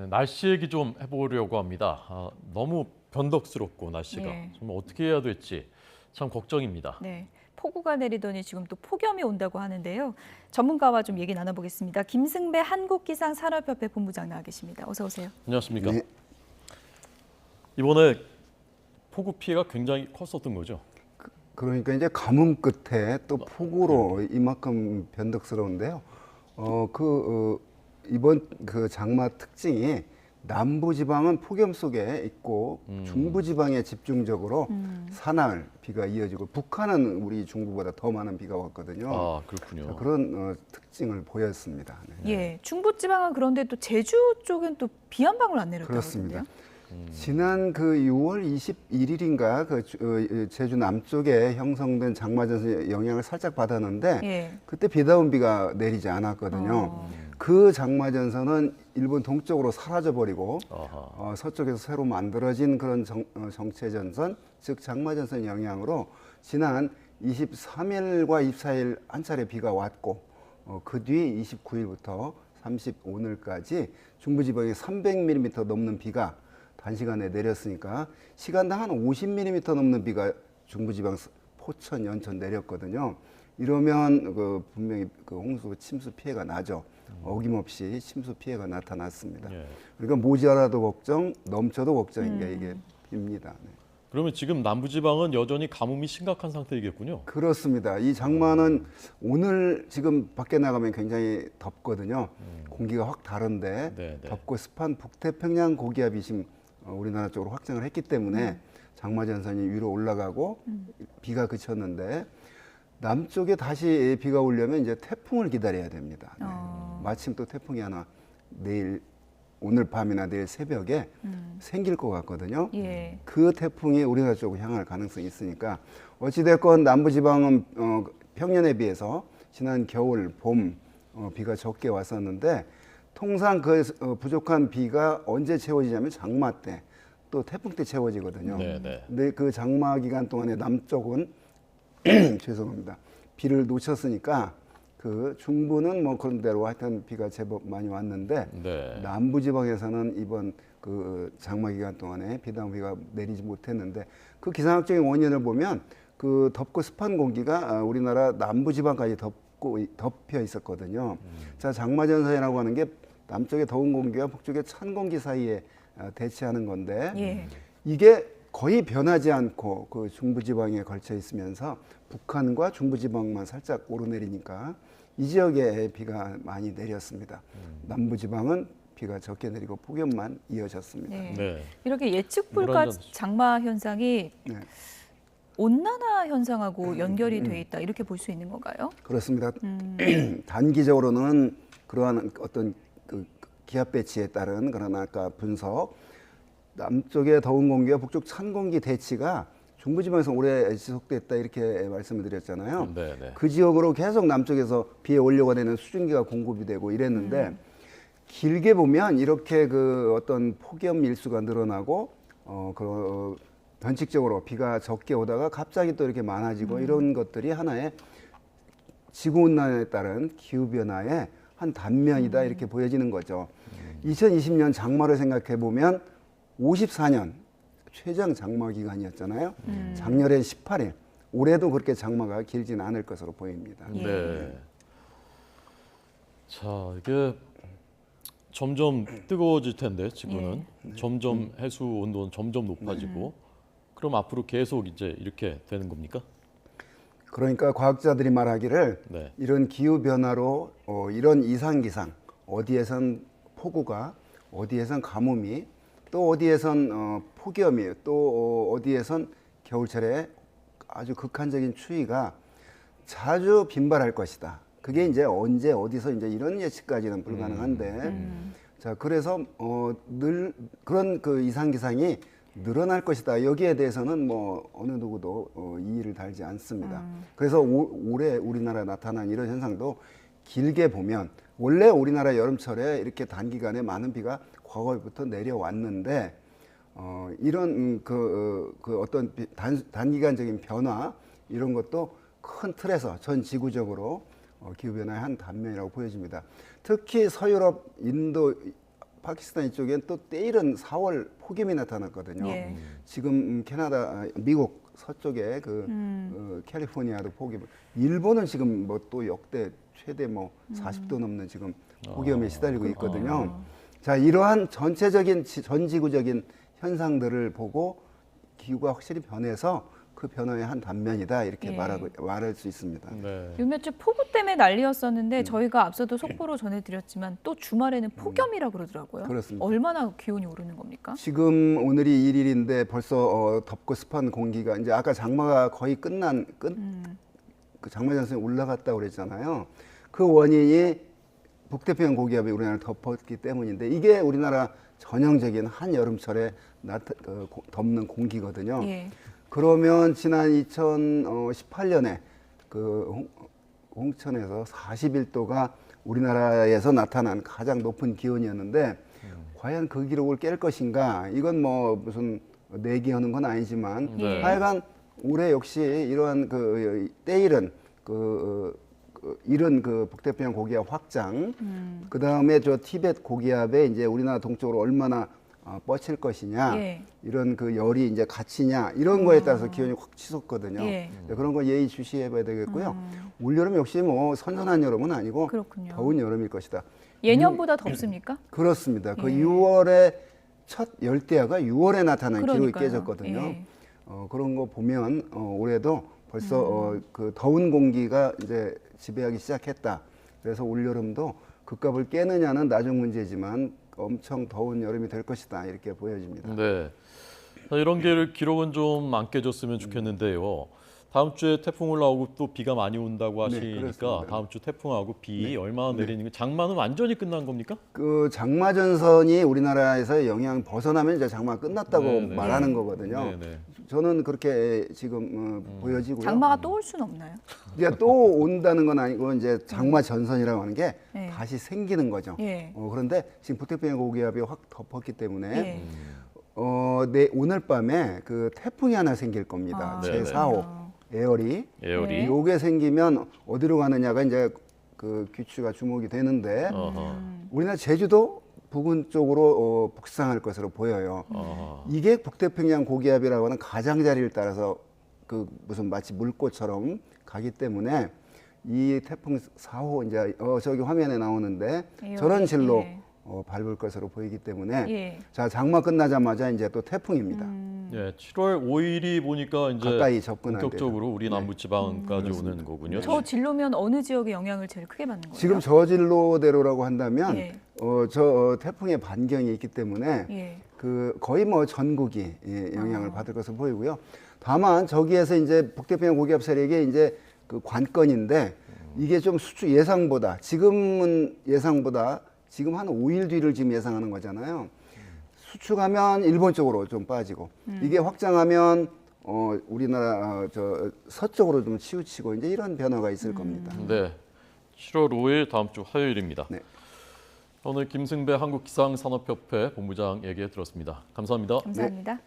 네, 날씨 얘기 좀 해보려고 합니다. 너무 변덕스럽고 날씨가 네. 정말 어떻게 해야 될지 참 걱정입니다. 네, 폭우가 내리더니 지금 또 폭염이 온다고 하는데요. 전문가와 좀 얘기 나눠보겠습니다. 김승배 한국기상산업협회 본부장 나와 계십니다. 어서 오세요. 안녕하십니까? 네. 이번에 폭우 피해가 굉장히 컸었던 거죠? 그러니까 이제 가뭄 끝에 또 폭우로 이만큼 변덕스러운데요. 이번 그 장마 특징이 남부 지방은 폭염 속에 있고 중부 지방에 집중적으로 사나흘 비가 이어지고 북한은 우리 중부보다 더 많은 비가 왔거든요. 아, 그렇군요. 자, 그런 특징을 보였습니다. 네. 예, 중부지방은 그런데 또 제주 쪽은 또 비 한 방울 안 내렸다고 그렇습니다. 하던데요. 지난 그 6월 21일인가 제주 남쪽에 형성된 장마전선의 영향을 살짝 받았는데 예. 그때 비다운 비가 내리지 않았거든요. 그 장마전선은 일본 동쪽으로 사라져버리고 서쪽에서 새로 만들어진 그런 정체전선, 즉 장마전선 영향으로 지난 23일과 24일 한 차례 비가 왔고 그 뒤 29일부터 35일까지 중부지방에 300mm 넘는 비가 단시간에 내렸으니까 시간당 한 50mm 넘는 비가 중부지방 포천, 연천 내렸거든요. 이러면 분명히 홍수, 침수 피해가 나죠. 어김없이 침수 피해가 나타났습니다. 예. 그러니까 모자라도 걱정, 넘쳐도 걱정인 게 이게 비입니다. 네. 그러면 지금 남부지방은 여전히 가뭄이 심각한 상태이겠군요. 그렇습니다. 이 장마는 오늘 지금 밖에 나가면 굉장히 덥거든요. 공기가 확 다른데 네, 네. 덥고 습한 북태평양 고기압이 지금 우리나라 쪽으로 확장을 했기 때문에 장마전선이 위로 올라가고 비가 그쳤는데 남쪽에 다시 비가 오려면 이제 태풍을 기다려야 됩니다. 네. 마침 또 태풍이 하나 오늘 밤이나 내일 새벽에 생길 것 같거든요. 예. 그 태풍이 우리나라 쪽으로 향할 가능성이 있으니까 어찌됐건 남부지방은 평년에 비해서 지난 겨울, 봄 비가 적게 왔었는데 통상 그 부족한 비가 언제 채워지냐면 장마 때 또 태풍 때 채워지거든요. 네네. 근데 그 장마 기간 동안에 남쪽은 죄송합니다. 비를 놓쳤으니까 그 중부는 뭐 그런 대로 하여튼 비가 제법 많이 왔는데 네. 남부 지방에서는 이번 그 장마 기간 동안에 비가 내리지 못했는데 그 기상학적인 원인을 보면 그 덥고 습한 공기가 우리나라 남부 지방까지 덮여 있었거든요. 자, 장마 전선이라고 하는 게 남쪽에 더운 공기와 북쪽에 찬 공기 사이에 대치하는 건데 예. 이게 거의 변하지 않고 그 중부지방에 걸쳐 있으면서 북한과 중부지방만 살짝 오르내리니까 이 지역에 비가 많이 내렸습니다. 남부지방은 비가 적게 내리고 폭염만 이어졌습니다. 네. 네. 이렇게 예측 불가 물안전. 장마 현상이 네. 온난화 현상하고 연결이 돼 있다 이렇게 볼 수 있는 건가요? 그렇습니다. 단기적으로는 그러한 어떤 그 기압 배치에 따른 그런 아까 분석, 남쪽의 더운 공기와 북쪽 찬 공기 대치가 중부지방에서 오래 지속됐다 이렇게 말씀을 드렸잖아요. 네네. 그 지역으로 계속 남쪽에서 비에 올려가 되는 수증기가 공급이 되고 이랬는데 길게 보면 이렇게 그 어떤 폭염 일수가 늘어나고 변칙적으로 비가 적게 오다가 갑자기 또 이렇게 많아지고 이런 것들이 하나의 지구온난화에 따른 기후변화의 한 단면이다 이렇게 보여지는 거죠. 2020년 장마를 생각해 보면 54년 최장 장마 기간이었잖아요. 작년에 18일. 올해도 그렇게 장마가 길지는 않을 것으로 보입니다. 예. 네. 자, 이게 점점 뜨거워질 텐데 지구는 점점 해수 온도는 점점 높아지고 그럼 앞으로 계속 이제 이렇게 되는 겁니까? 그러니까 과학자들이 말하기를 네. 이런 기후 변화로 이런 이상 기상 어디에선 폭우가 어디에선 가뭄이 또 어디에선 폭염이 또 어디에선 겨울철에 아주 극한적인 추위가 자주 빈발할 것이다. 그게 이제 언제 어디서 이제 이런 예측까지는 불가능한데 자 그래서 늘 그런 그 이상 기상이 늘어날 것이다. 여기에 대해서는 뭐 어느 누구도 이의를 달지 않습니다. 그래서 올해 우리나라에 나타난 이런 현상도 길게 보면 원래 우리나라 여름철에 이렇게 단기간에 많은 비가 과거부터 내려왔는데 이런 그 어떤 단기간적인 변화 이런 것도 큰 틀에서 전 지구적으로 기후 변화의 한 단면이라고 보여집니다. 특히 서유럽, 인도 파키스탄 이쪽엔 또 때이른 4월 폭염이 나타났거든요. 예. 지금 캐나다, 미국 서쪽에 캘리포니아도 폭염. 일본은 지금 뭐 또 역대 최대 뭐 40도 넘는 지금 폭염에 시달리고 있거든요. 자, 이러한 전체적인 전지구적인 현상들을 보고 기후가 확실히 변해서 그 변화의 한 단면이다 이렇게 예. 말할 수 있습니다. 네. 요 며칠 폭우 때문에 난리였었는데 저희가 앞서도 속보로 전해드렸지만 또 주말에는 폭염이라 그러더라고요. 그렇습니다. 얼마나 기온이 오르는 겁니까? 지금 오늘이 1일인데 벌써 덥고 습한 공기가 이제 아까 장마가 거의 끝난 그 장마 전선이 올라갔다고 그랬잖아요. 그 원인이 북태평양 고기압이 우리나라를 덮었기 때문인데 이게 우리나라 전형적인 한여름철에 덮는 공기거든요. 예. 그러면 지난 2018년에 그 홍천에서 41도가 우리나라에서 나타난 가장 높은 기온이었는데 과연 그 기록을 깰 것인가? 이건 뭐 무슨 내기하는 건 아니지만 네. 하여간 올해 역시 이러한 때이른 이른 북태평양 고기압 확장, 그 다음에 저 티벳 고기압에 이제 우리나라 동쪽으로 얼마나 뻗칠 것이냐, 예. 이런 열이 이제 갇히냐 이런 거에 따라서 기온이 확 치솟거든요. 예. 그런 거 예의주시해봐야 되겠고요. 올 여름 역시 뭐 선선한 여름은 아니고 그렇군요. 더운 여름일 것이다. 예년보다 덥습니까? 그렇습니다. 그 예. 6월에 첫 열대야가 6월에 나타난 기록이 그러니까요. 깨졌거든요. 예. 그런 거 보면 올해도 벌써 그 더운 공기가 이제 지배하기 시작했다. 그래서 올 여름도 극값을 깨느냐는 나중 문제지만 엄청 더운 여름이 될 것이다 이렇게 보여집니다. 네. 자, 이런 기록은 좀 안 깨졌으면 좋겠는데요. 다음 주에 태풍 올라오고 또 비가 많이 온다고 하시니까 그렇습니다. 다음 주 태풍하고 비 얼마나 내리는 게 장마는 완전히 끝난 겁니까? 그 장마 전선이 우리나라에서의 영향 벗어나면 이제 장마 끝났다고 네, 네. 말하는 거거든요. 네, 네. 저는 그렇게 지금 보여지고요. 장마가 또 올 수는 없나요? 이제 또 온다는 건 아니고 이제 장마 전선이라고 하는 게 네. 다시 생기는 거죠. 예. 그런데 지금 북태평양 고기압이 확 덮었기 때문에 예. 오늘 밤에 그 태풍이 하나 생길 겁니다. 네네. 제4호 에어리. 에어리. 네. 요게 생기면 어디로 가느냐가 이제 그 귀추가 주목이 되는데 어허. 우리나라 제주도 부근 쪽으로 북상할 것으로 보여요. 어허. 이게 북태평양 고기압이라고 하는 가장자리를 따라서 그 무슨 마치 물꽃처럼 가기 때문에 이 태풍 4호 이제 저기 화면에 나오는데 에어리. 저런 실로 예. 밟을 것으로 보이기 때문에 예. 자 장마 끝나자마자 이제 또 태풍입니다. 예, 7월 5일이 보니까 이제 가까이 접근할 본격적으로 우리 때죠. 남부 지방까지 오는 거군요. 저 진로면 어느 지역에 영향을 제일 크게 받는 거예요? 지금 저진로대로라고 한다면 예. 저 태풍의 반경이 있기 때문에 예. 그 거의 뭐 전국이 영향을 받을 것으로 보이고요. 다만 저기에서 이제 북태평양 고기압 세력의 이제 그 관건인데 이게 좀 수축 예상보다 지금은 예상보다 지금 한 5일 뒤를 지금 예상하는 거잖아요. 수축하면 일본 쪽으로 좀 빠지고 이게 확장하면 우리나라 저 서쪽으로 좀 치우치고 이제 이런 변화가 있을 겁니다. 네, 7월 5일 다음 주 화요일입니다. 네. 오늘 김승배 한국기상산업협회 본부장 얘기 들었습니다. 감사합니다. 감사합니다.